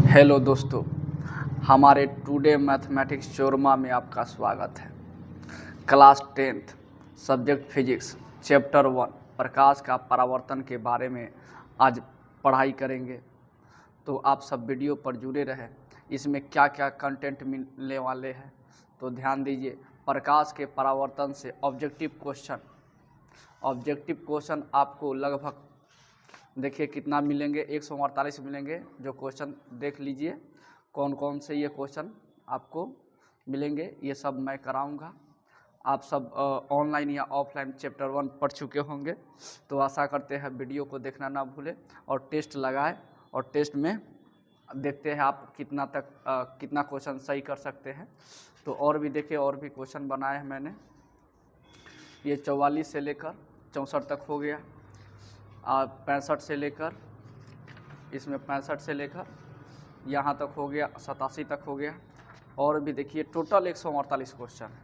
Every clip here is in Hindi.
हेलो दोस्तों, हमारे टुडे मैथमेटिक्स शोरमा में आपका स्वागत है। Class 10th subject physics chapter 1 प्रकाश का परावर्तन के बारे में आज पढ़ाई करेंगे। तो आप सब वीडियो पर जुड़े रहें। इसमें क्या क्या कंटेंट मिलने वाले हैं तो ध्यान दीजिए। प्रकाश के परावर्तन से ऑब्जेक्टिव क्वेश्चन आपको लगभग देखिए कितना मिलेंगे, 148 मिलेंगे। जो क्वेश्चन देख लीजिए कौन कौन से ये क्वेश्चन आपको मिलेंगे, ये सब मैं कराऊंगा। आप सब ऑनलाइन या ऑफलाइन चैप्टर 1 पढ़ चुके होंगे, तो आशा करते हैं वीडियो को देखना ना भूलें और टेस्ट लगाएं। और टेस्ट में देखते हैं आप कितना क्वेश्चन सही कर सकते हैं। तो और भी देखिए, और भी क्वेश्चन बनाए हैं मैंने। ये 44 से लेकर 64 तक हो गया, 65 से लेकर इसमें 65 से लेकर यहाँ तक हो गया, 87 तक हो गया। और भी देखिए टोटल 148 क्वेश्चन है।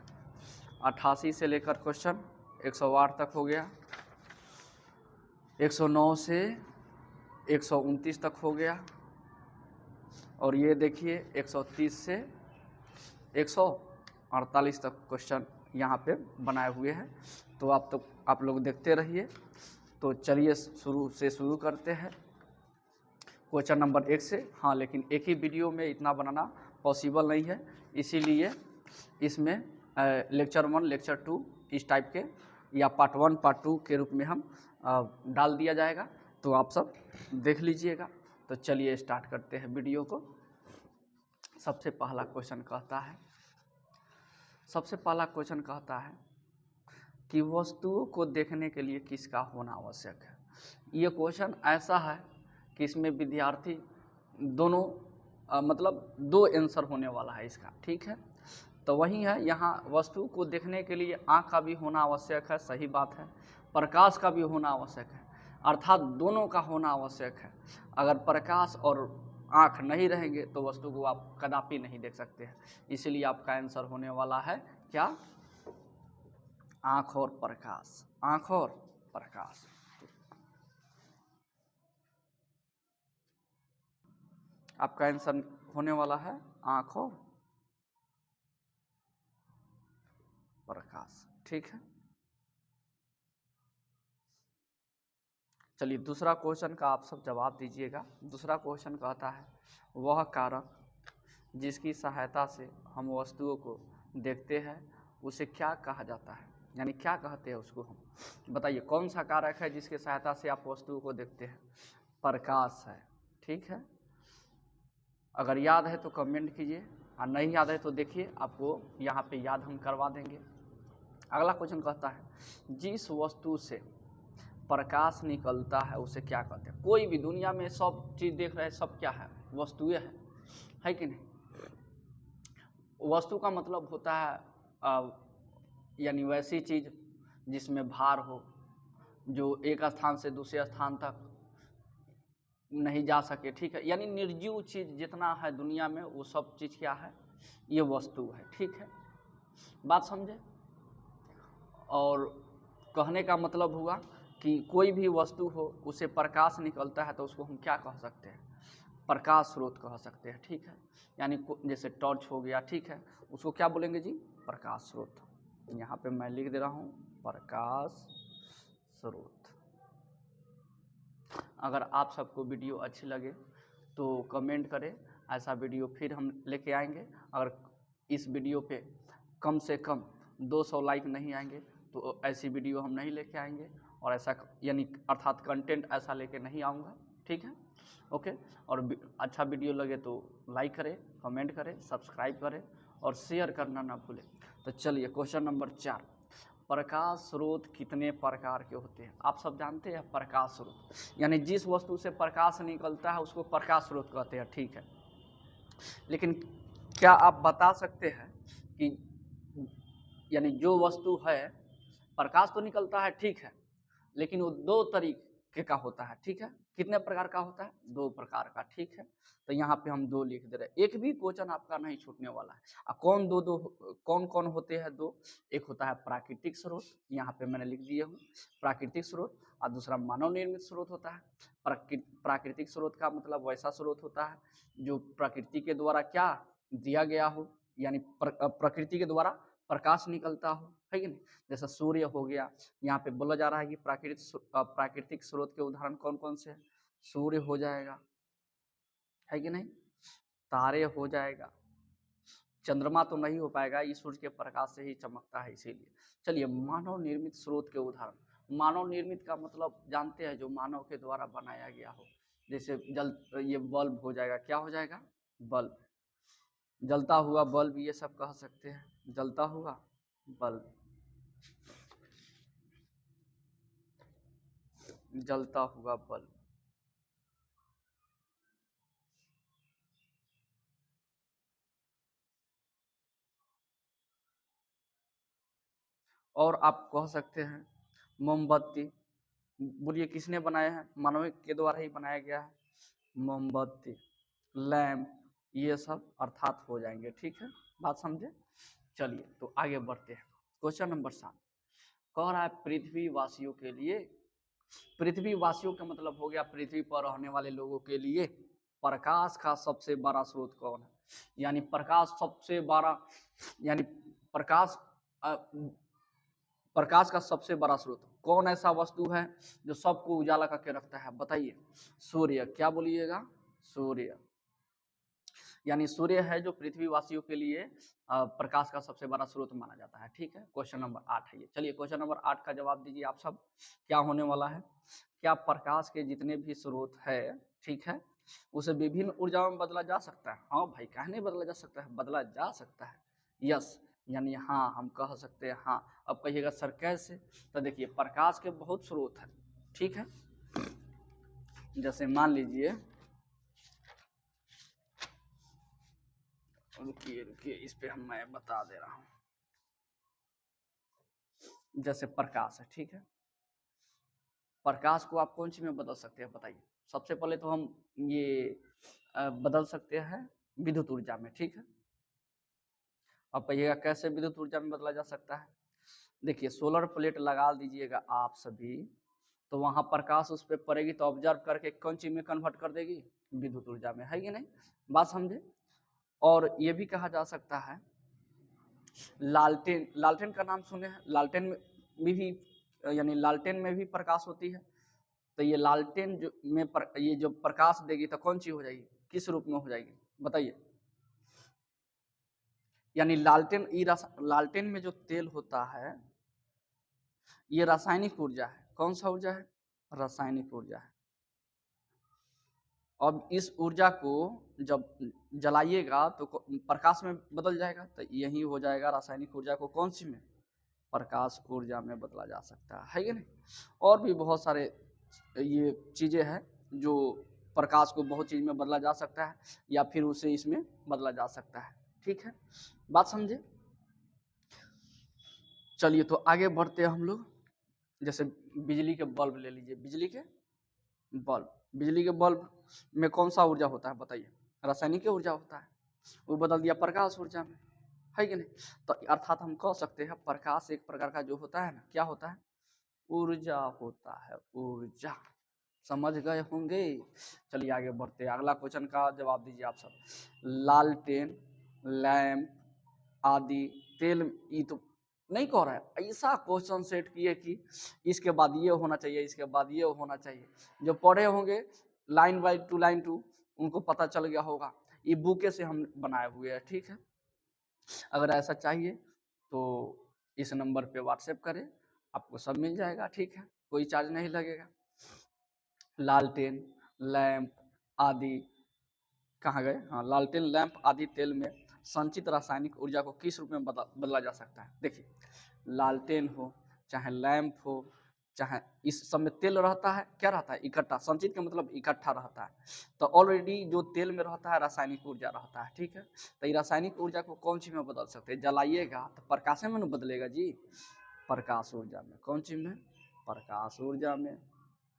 88 से लेकर क्वेश्चन 108 तक हो गया, 109 से 129 तक हो गया। और ये देखिए 130 से 148 तक क्वेश्चन यहाँ पे बनाए हुए हैं। तो आप लोग देखते रहिए। तो चलिए शुरू करते हैं क्वेश्चन नंबर 1 से। हाँ, लेकिन एक ही वीडियो में इतना बनाना पॉसिबल नहीं है, इसीलिए इसमें लेक्चर 1 लेक्चर 2 इस टाइप के या पार्ट 1 पार्ट 2 के रूप में हम डाल दिया जाएगा। तो आप सब देख लीजिएगा। तो चलिए स्टार्ट करते हैं वीडियो को। सबसे पहला क्वेश्चन कहता है कि वस्तुओं को देखने के लिए किसका होना आवश्यक है। ये क्वेश्चन ऐसा है कि इसमें विद्यार्थी दोनों मतलब दो आंसर होने वाला है इसका, ठीक है। तो वही है, यहाँ वस्तु को देखने के लिए आँख का भी होना आवश्यक है, सही बात है। प्रकाश का भी होना आवश्यक है, अर्थात दोनों का होना आवश्यक है। अगर प्रकाश और आँख नहीं रहेंगे तो वस्तु को आप कदापि नहीं देख सकते हैं। इसलिए आपका आंसर होने वाला है क्या? आँख और प्रकाश। आँख और प्रकाश। आपका आंसर होने वाला है आँख और प्रकाश, ठीक है। चलिए दूसरा क्वेश्चन का आप सब जवाब दीजिएगा। दूसरा क्वेश्चन कहता है वह कारक जिसकी सहायता से हम वस्तुओं को देखते हैं उसे क्या कहा जाता है, यानी क्या कहते हैं उसको हम। बताइए कौन सा कारक है जिसकी सहायता से आप वस्तुओं को देखते हैं? प्रकाश है, ठीक है। अगर याद है तो कमेंट कीजिए, और नहीं याद है तो देखिए आपको यहाँ पे याद हम करवा देंगे। अगला क्वेश्चन कहता है जिस वस्तु से प्रकाश निकलता है उसे क्या कहते हैं। कोई भी दुनिया में सब चीज़ देख रहे हैं, सब क्या है? वस्तुएं है कि नहीं? वस्तु का मतलब होता है यानी वैसी चीज़ जिसमें भार हो, जो एक स्थान से दूसरे स्थान तक नहीं जा सके, ठीक है। यानी निर्जीव चीज़ जितना है दुनिया में वो सब चीज़ क्या है? ये वस्तु है, ठीक है। बात समझे? और कहने का मतलब हुआ कि कोई भी वस्तु हो उसे प्रकाश निकलता है तो उसको हम क्या कह सकते हैं? प्रकाश स्रोत कह सकते हैं, ठीक है। यानी जैसे टॉर्च हो गया, ठीक है, उसको क्या बोलेंगे जी? प्रकाश स्रोत। यहाँ पे मैं लिख दे रहा हूँ प्रकाश स्रोत। अगर आप सबको वीडियो अच्छी लगे तो कमेंट करें, ऐसा वीडियो फिर हम लेके आएंगे। अगर इस वीडियो पे कम से कम 200 लाइक नहीं आएंगे तो ऐसी वीडियो हम नहीं लेके आएंगे, और ऐसा यानी अर्थात कंटेंट ऐसा लेके नहीं आऊँगा, ठीक है। ओके। और अच्छा वीडियो लगे तो लाइक करें, कमेंट करें, सब्सक्राइब करें और शेयर करना ना भूलें। तो चलिए क्वेश्चन नंबर 4, प्रकाश स्रोत कितने प्रकार के होते हैं? आप सब जानते हैं प्रकाश स्रोत यानी जिस वस्तु से प्रकाश निकलता है उसको प्रकाश स्रोत कहते हैं, ठीक है। लेकिन क्या आप बता सकते हैं कि यानी जो वस्तु है प्रकाश तो निकलता है, ठीक है, लेकिन वो दो तरीके का होता है, ठीक है। कितने प्रकार का होता है? 2 प्रकार का, ठीक है। तो यहाँ पे हम 2 लिख दे रहे हैं। एक भी क्वेश्चन आपका नहीं छूटने वाला है। कौन कौन होते हैं 2? एक होता है प्राकृतिक स्रोत, यहाँ पे मैंने लिख दिया हूँ प्राकृतिक स्रोत, और दूसरा मानव निर्मित स्रोत होता है। प्राकृतिक स्रोत का मतलब वैसा स्रोत होता है जो प्रकृति के द्वारा क्या दिया गया हो, यानी प्रकृति के द्वारा प्रकाश निकलता हो, है कि नहीं। जैसा सूर्य हो गया, यहाँ पे बोला जा रहा है कि प्राकृतिक स्रोत के उदाहरण कौन कौन से हैं। सूर्य हो जाएगा, है कि नहीं, तारे हो जाएगा, चंद्रमा तो नहीं हो पाएगा, ये सूर्य के प्रकाश से ही चमकता है इसीलिए। चलिए, मानव निर्मित स्रोत के उदाहरण। मानव निर्मित का मतलब जानते हैं, जो मानव के द्वारा बनाया गया हो। जैसे ये बल्ब हो जाएगा, क्या हो जाएगा, बल्ब, जलता हुआ बल्ब, ये सब कह सकते हैं, जलता हुआ बल्ब, जलता हुआ बल्ब। और आप कह सकते हैं मोमबत्ती। बोलिए किसने बनाया है, मानव के द्वारा ही बनाया गया है। मोमबत्ती, लैंप, ये सब अर्थात हो जाएंगे, ठीक है, बात समझे। चलिए तो आगे बढ़ते हैं। क्वेश्चन नंबर 7 कह रहा है पृथ्वी वासियों के लिए, पृथ्वी वासियों का मतलब हो गया पृथ्वी पर रहने वाले लोगों के लिए प्रकाश का सबसे बड़ा स्रोत कौन है। यानी प्रकाश सबसे बड़ा, यानी प्रकाश का सबसे बड़ा स्रोत कौन ऐसा वस्तु है जो सबको उजाला करके रखता है, बताइए। सूर्य, क्या बोलिएगा, सूर्य। यानी सूर्य है जो पृथ्वीवासियों के लिए प्रकाश का सबसे बड़ा स्रोत माना जाता है, ठीक है। क्वेश्चन नंबर 8 है ये। चलिए क्वेश्चन नंबर 8 का जवाब दीजिए आप सब। क्या होने वाला है, क्या प्रकाश के जितने भी स्रोत है, ठीक है, उसे विभिन्न ऊर्जाओं में बदला जा सकता है। हाँ भाई, कहे नहीं बदला जा सकता है, बदला जा सकता है, यस, यानी हाँ हम कह सकते हैं हाँ। अब कहिएगा सर कैसे, तो देखिए प्रकाश के बहुत स्रोत है, ठीक है। जैसे मान लीजिए, रुकिए इस पे मैं बता दे रहा हूँ। जैसे प्रकाश है, ठीक है, प्रकाश को आप कौन सी में बदल सकते हैं, बताइए। सबसे पहले तो हम ये बदल सकते हैं विद्युत ऊर्जा में, ठीक है। अब कहिएगा कैसे विद्युत ऊर्जा में बदला जा सकता है। देखिए सोलर प्लेट लगा दीजिएगा आप सभी, तो वहां प्रकाश उस पर पड़ेगी तो ऑब्जर्व करके कौन चीज में कन्वर्ट कर देगी, विद्युत ऊर्जा में, है कि नहीं, बात समझे। और ये भी कहा जा सकता है लालटेन, लालटेन का नाम सुने हैं, लालटेन में भी यानी लालटेन में भी प्रकाश होती है। तो ये लालटेन जो में ये जो प्रकाश देगी तो कौन सी हो जाएगी, किस रूप में हो जाएगी, बताइए। यानी लालटेन में जो तेल होता है ये रासायनिक ऊर्जा है। कौन सा ऊर्जा है, रासायनिक ऊर्जा है। अब इस ऊर्जा को जब जलाइएगा तो प्रकाश में बदल जाएगा, तो यही हो जाएगा रासायनिक ऊर्जा को कौन सी में, प्रकाश ऊर्जा में बदला जा सकता है कि नहीं। और भी बहुत सारे ये चीज़ें हैं जो प्रकाश को बहुत चीज़ में बदला जा सकता है, या फिर उसे इसमें बदला जा सकता है, ठीक है, बात समझे। चलिए तो आगे बढ़ते हैं हम लोग। जैसे बिजली के बल्ब ले लीजिए, बिजली के बल्ब में कौन सा ऊर्जा होता है, बताइए। रासायनिक ऊर्जा होता है, वो बदल दिया प्रकाश ऊर्जा में, है कि नहीं। तो अर्थात हम कह सकते हैं प्रकाश एक प्रकार का जो होता है ना, क्या होता है, ऊर्जा होता है, ऊर्जा, समझ गए होंगे। चलिए आगे बढ़ते हैं, अगला क्वेश्चन का जवाब दीजिए आप सब। लालटेन, लैंप आदि तेल, ये तो नहीं कह रहा है, ऐसा क्वेश्चन सेट किए कि इसके बाद ये होना चाहिए, इसके बाद ये होना चाहिए। जो पढ़े होंगे line by two line two, उनको पता चल गया होगा, ये बुके से हम बनाए हुए हैं, ठीक है। अगर ऐसा चाहिए तो इस नंबर पे व्हाट्सएप करें, आपको सब मिल जाएगा, ठीक है, कोई चार्ज नहीं लगेगा। लालटेन, लैंप आदि, कहाँ गए, हाँ, लालटेन लैंप आदि तेल में संचित रासायनिक ऊर्जा को किस रूप में बदला जा सकता है। देखिए लालटेन हो चाहे लैंप हो, चाहे इस सब में तेल रहता है, क्या रहता है, इकट्ठा, संचित का मतलब इकट्ठा रहता है। तो ऑलरेडी जो तेल में रहता है रासायनिक ऊर्जा रहता है, ठीक है। तो ये रासायनिक ऊर्जा को कौन सी में बदल सकते हैं, जलाइएगा तो प्रकाश में न बदलेगा जी, प्रकाश ऊर्जा में, कौन सी में, प्रकाश ऊर्जा में।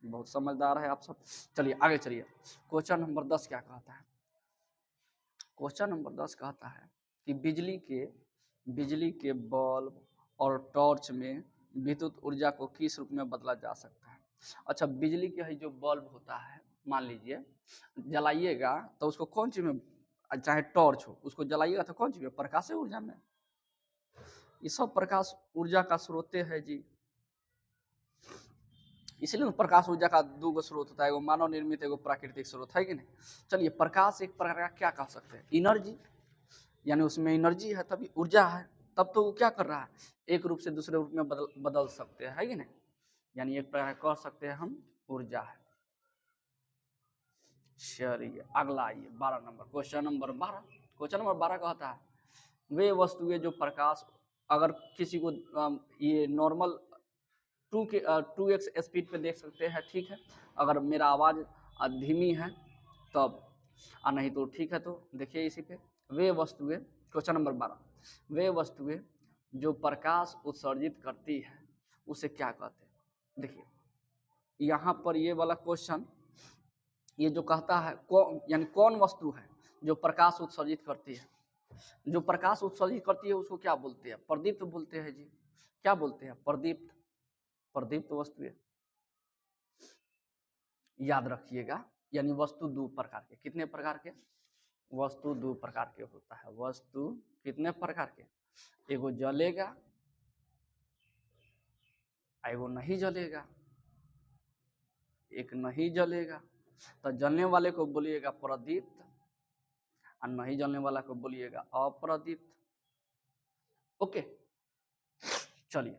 बहुत समझदार है आप सब। चलिए आगे चलिए, क्वेश्चन नंबर 10 क्या कहता है। क्वेश्चन नंबर 10 कहता है कि बिजली के बल्ब और टॉर्च में विद्युत ऊर्जा को किस रूप में बदला जा सकता है। अच्छा, बिजली का जो बल्ब होता है, मान लीजिए जलाइएगा तो उसको कौन चीज में, चाहे टॉर्च हो, उसको जलाइएगा तो कौन चीज में, प्रकाश ऊर्जा में। ये सब प्रकाश ऊर्जा का स्रोत है जी। इसलिए प्रकाश ऊर्जा का दो गो स्रोत होता है, एगो मानव निर्मित, एगो प्राकृतिक स्रोत, है कि नहीं। चलिए, प्रकाश एक प्रकार का क्या कह सकते हैं, एनर्जी, यानी उसमें एनर्जी है तभी ऊर्जा है, तब तो वो क्या कर रहा है, एक रूप से दूसरे रूप में बदल सकते हैं, है कि नहीं। यानी एक प्रकार कह सकते हैं हम ऊर्जा है। चलिए अगला आइए 12 number, question number 12। Question number 12 कहता है, वे वस्तुएं जो प्रकाश, अगर किसी को ये नॉर्मल 2x स्पीड पे देख सकते हैं, ठीक है। अगर मेरा आवाज़ धीमी है तब, नहीं तो ठीक है। तो देखिए इसी पे, वे वस्तुएं, क्वेश्चन नंबर 12, वे वस्तुएं जो प्रकाश उत्सर्जित करती है उसे क्या कहते हैं। देखिए यहाँ पर ये वाला क्वेश्चन, ये जो कहता है यानी कौन वस्तु है जो प्रकाश उत्सर्जित करती है। जो प्रकाश उत्सर्जित करती है उसको क्या बोलते हैं, प्रदीप्त बोलते हैं जी। क्या बोलते हैं, प्रदीप्त। प्रदीप्त वस्तुएं, याद रखिएगा। यानी वस्तु दो प्रकार के, कितने प्रकार के, वस्तु दो प्रकार के होता है। वस्तु कितने प्रकार के, एगो जलेगा, एगो नहीं जलेगा। एक नहीं जलेगा तो जलने वाले को बोलिएगा प्रदीप्त, और नहीं जलने वाला को बोलिएगा अप्रदीप्त। ओके, चलिए,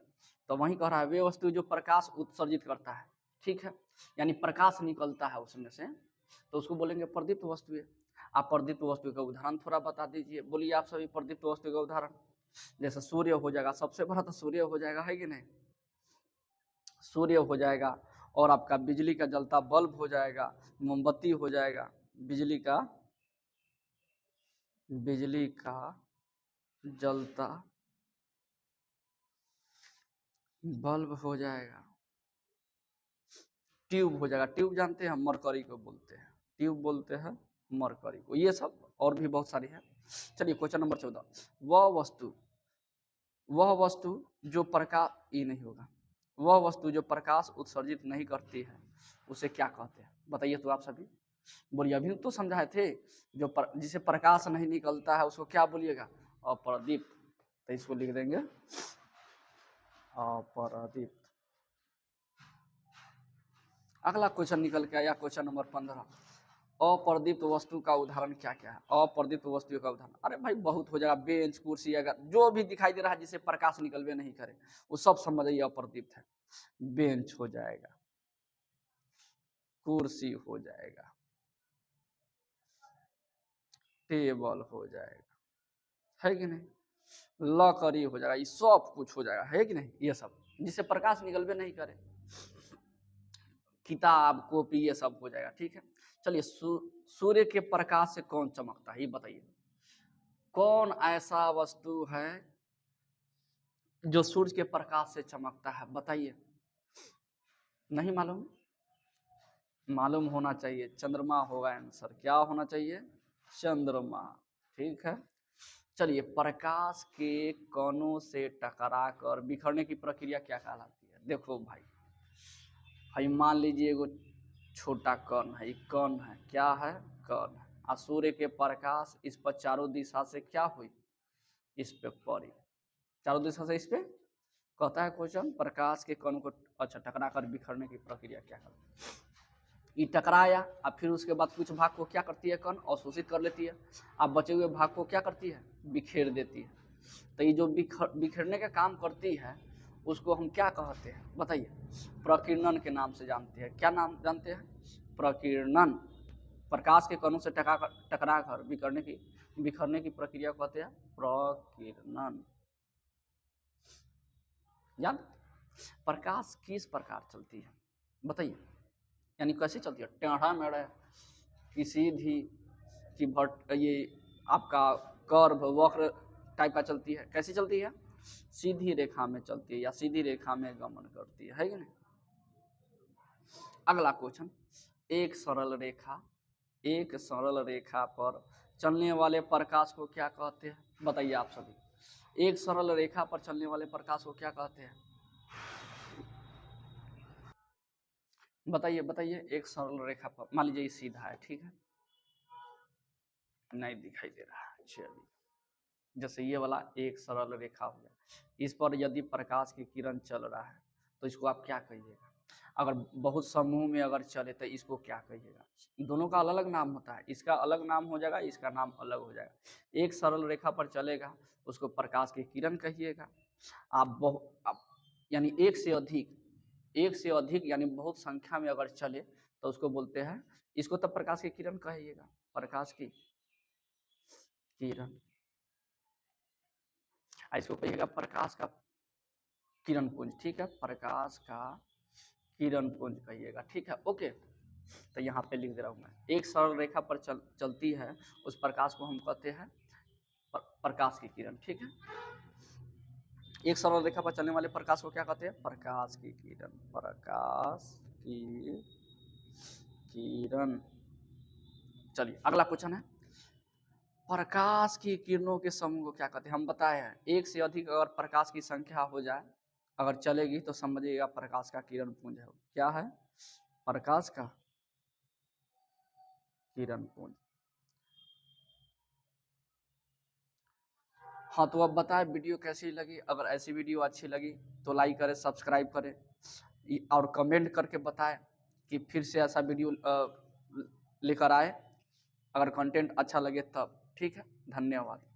तो वही कह रहा है, वे वस्तु जो प्रकाश उत्सर्जित करता है, ठीक है, यानी प्रकाश निकलता है उसमें से, तो उसको बोलेंगे प्रदीप्त वस्तुएं। आप प्रदीप्त वस्तु का उदाहरण थोड़ा बता दीजिए, बोलिए आप सभी प्रदीप्त वस्तु का उदाहरण। जैसे सूर्य हो जाएगा, सबसे बड़ा तो सूर्य हो जाएगा, है कि नहीं। सूर्य हो जाएगा, और आपका बिजली का जलता बल्ब हो जाएगा, मोमबत्ती हो जाएगा, बिजली का जलता बल्ब हो जाएगा, ट्यूब हो जाएगा। ट्यूब जानते हैं, मरकरी को बोलते हैं, ट्यूब बोलते हैं मरकरी को। ये सब और भी बहुत सारी है। चलिए क्वेश्चन नंबर 14, वह वस्तु जो प्रकाश, ये नहीं होगा, वह वस्तु जो प्रकाश उत्सर्जित नहीं करती है उसे क्या कहते हैं, बताइए तो आप सभी। बोलिए, अभी तो समझाए थे, जो जिसे प्रकाश नहीं निकलता है उसको क्या बोलिएगा, अप्रदीप्त। तो इसको लिख देंगे अप्रदीप्त। अगला क्वेश्चन निकल के आया, क्वेश्चन नंबर 15, अप्रदीप्त वस्तु का उदाहरण क्या क्या है। अप्रदीप्त वस्तु का उदाहरण, अरे भाई बहुत हो जाएगा, बेंच कुर्सी, अगर जो भी दिखाई दे रहा है जिसे प्रकाश निकलवे नहीं करे वो सब समझिए अप्रदीप्त है। बेंच हो जाएगा, कुर्सी हो जाएगा, टेबल हो जाएगा, है कि नहीं, लकड़ी हो जाएगा, ये सब कुछ हो जाएगा, है कि नहीं। ये सब जिसे प्रकाश निकलवे नहीं करे, किताब कॉपी, ये सब हो जाएगा, ठीक है। चलिए, सूर्य के प्रकाश से कौन चमकता है, ये बताइए। कौन ऐसा वस्तु है जो सूर्य के प्रकाश से चमकता है, बताइए। नहीं मालूम, मालूम होना चाहिए, चंद्रमा होगा आंसर। क्या होना चाहिए, चंद्रमा, ठीक है। चलिए, प्रकाश के कणों से टकराकर बिखरने की प्रक्रिया क्या कहलाती है। देखो भाई, मान लीजिए एगो छोटा कण है, कण है, क्या है, कण है, और सूर्य के प्रकाश इस पर चारों दिशा से क्या हुई, इस पे पड़ी, चारों दिशा से इस पे। कहता है क्वेश्चन, प्रकाश के कण को अच्छा टकरा कर बिखरने की प्रक्रिया क्या करती है। ये टकराया, अब फिर उसके बाद कुछ भाग को क्या करती है, कण अवशोषित कर लेती है, अब बचे हुए भाग को क्या करती है, बिखेर देती है। तो ये जो बिखरने का काम करती है उसको हम क्या कहते हैं, बताइए। प्रकीर्णन के नाम से जानते हैं। क्या नाम जानते हैं, प्रकीर्णन। प्रकाश के कणों से टकरा कर बिखरने की प्रक्रिया कहते हैं प्रकीर्णन। याद, प्रकाश किस प्रकार चलती है, बताइए, यानी कैसे चलती है, टेढ़ा मेढ़ा कि सीधी कि ये आपका कर्व वक्र टाइप का चलती है, कैसी चलती है, सीधी रेखा में चलती है या सीधी रेखा में गमन करती है कि नहीं। अगला क्वेश्चन, एक सरल रेखा पर चलने वाले प्रकाश को क्या कहते हैं, बताइए आप सभी। एक सरल रेखा पर चलने वाले प्रकाश को क्या कहते हैं, बताइए बताइए, एक सरल रेखा पर मान लीजिए सीधा है, ठीक है, नहीं दिखाई दे रहा है, चलिए जैसे ये वाला एक सरल रेखा हो गया, इस पर यदि प्रकाश की किरण चल रहा है तो इसको आप क्या कहिएगा? अगर बहुत समूह में अगर चले तो इसको क्या कहिएगा? दोनों का अलग अलग नाम होता है, इसका अलग नाम हो जाएगा, इसका नाम अलग हो जाएगा। एक सरल रेखा पर चलेगा उसको प्रकाश की किरण कहिएगा। आप यानी एक से अधिक यानी बहुत संख्या में अगर चले तो उसको बोलते हैं, इसको तब प्रकाश की किरण कहिएगा, प्रकाश की किरण। इसको कहिएगा प्रकाश का किरण पुंज, ठीक है, प्रकाश का किरण पुंज कहिएगा, ठीक है, ओके। तो यहाँ पे लिख दे रहा हूँ मैं, एक सरल रेखा पर चलती है उस प्रकाश को हम कहते हैं प्रकाश की किरण, ठीक है। एक सरल रेखा पर चलने वाले प्रकाश को क्या कहते हैं? प्रकाश की किरण, प्रकाश की किरण। चलिए अगला क्वेश्चन है, प्रकाश की किरणों के समूह को क्या कहते हैं? हम बताए हैं, एक से अधिक अगर प्रकाश की संख्या हो जाए अगर चलेगी तो समझिएगा प्रकाश का किरण पुंज है। क्या है? प्रकाश का किरण पुंज। हाँ तो अब बताएं वीडियो कैसी लगी? अगर ऐसी वीडियो अच्छी लगी तो लाइक करें, सब्सक्राइब करें और कमेंट करके बताएं कि फिर से ऐसा वीडियो लेकर आए, अगर कंटेंट अच्छा लगे तब। ठीक है, धन्यवाद।